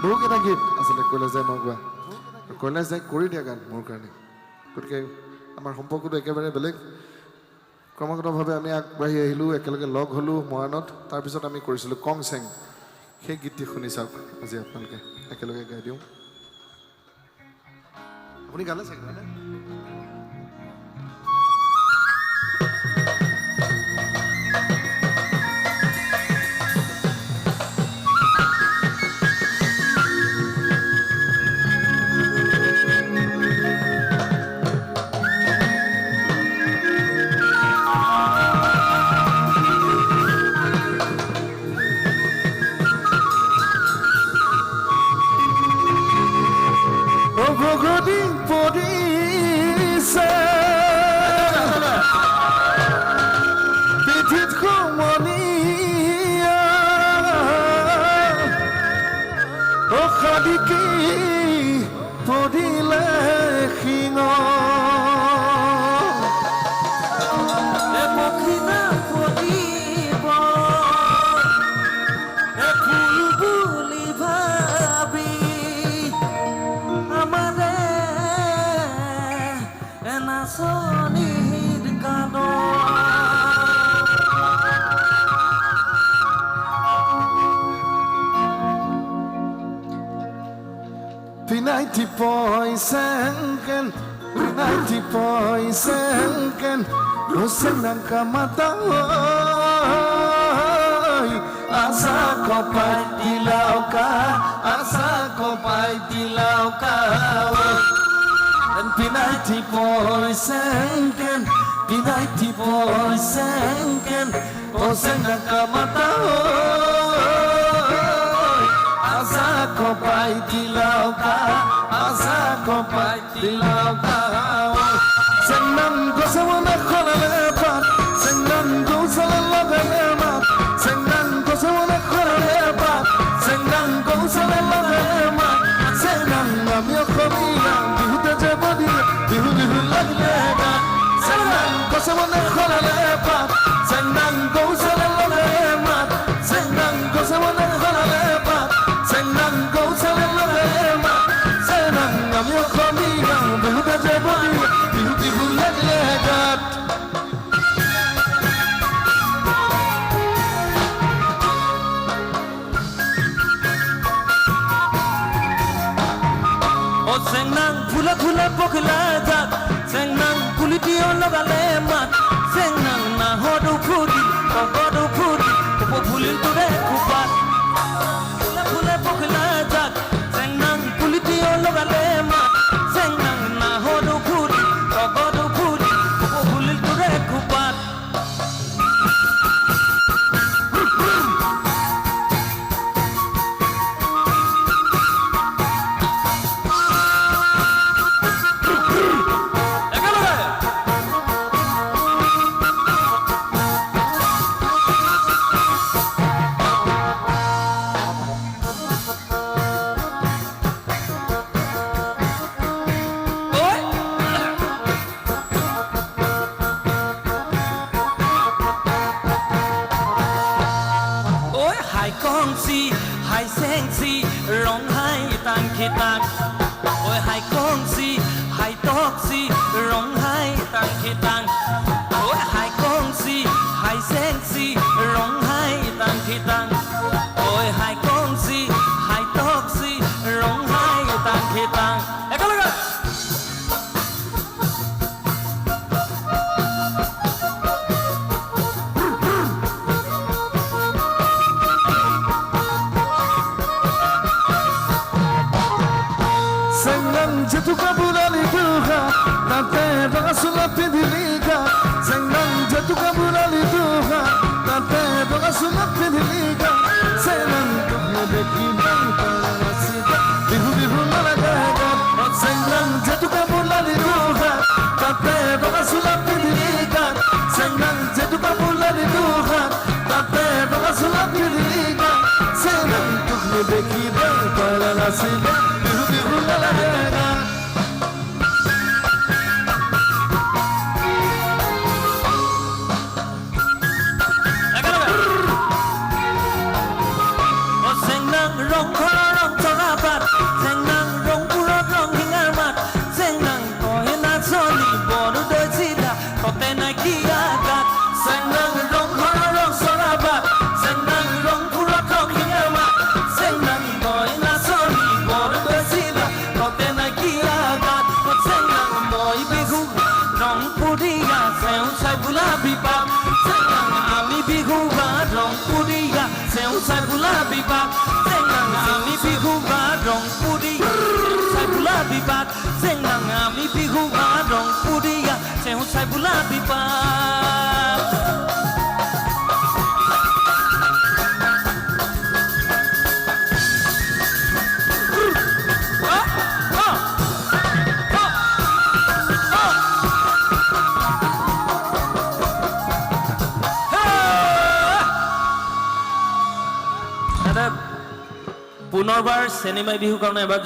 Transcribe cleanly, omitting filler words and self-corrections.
বহুকেইটা গীত আচলতে কৈলাশ দাই মই গোৱা কৈলাশ দাই কৰি দিয়া গান মোৰ কাৰণে গতিকে আমাৰ সম্পৰ্কটো একেবাৰে বেলেগ ক্ৰমাগতভাৱে আমি আগবাঢ়ি আহিলোঁ একেলগে লগ হ'লোঁ মৰাণত তাৰপিছত আমি কৰিছিলোঁ কং চেং সেই গীতটি শুনি চাওক আজি আপোনালোকে একেলগে গাই দিওঁ আপুনি গালে চাগে হয়নে Senang kamata asa kopai di lauka asa kopai di lauka dan pinai di poisengken oh senang kamata asa kopai di lauka senang ko sa mga khalepat senang ko sa lalagat senang ko sa mga khalepat senang ko sa lalagat senang amyo khamila bihuta jabadi bihu laglega senang ko sa mga khalepat senang ko sa lalagat senang ko sa mga khalepat senang ko sa lalagat senang amyo khamila bihuta jabadi Pokla jak senang kulitio logale mat senang na hodu phudi ko phulil tore kupat pula pokla jak senang kulitio logale mat senang na hodu phudi ko phulil tore kupat rong বিপাক আমি বিহু বাদং পুরিয়া সাইবুলা বিপাক আমি বিহু বাদং পুরিয়া চেউ সাইবুলা বিপাক পুনৰবাৰ চেনেমাই বিহু কাৰণে এবাৰ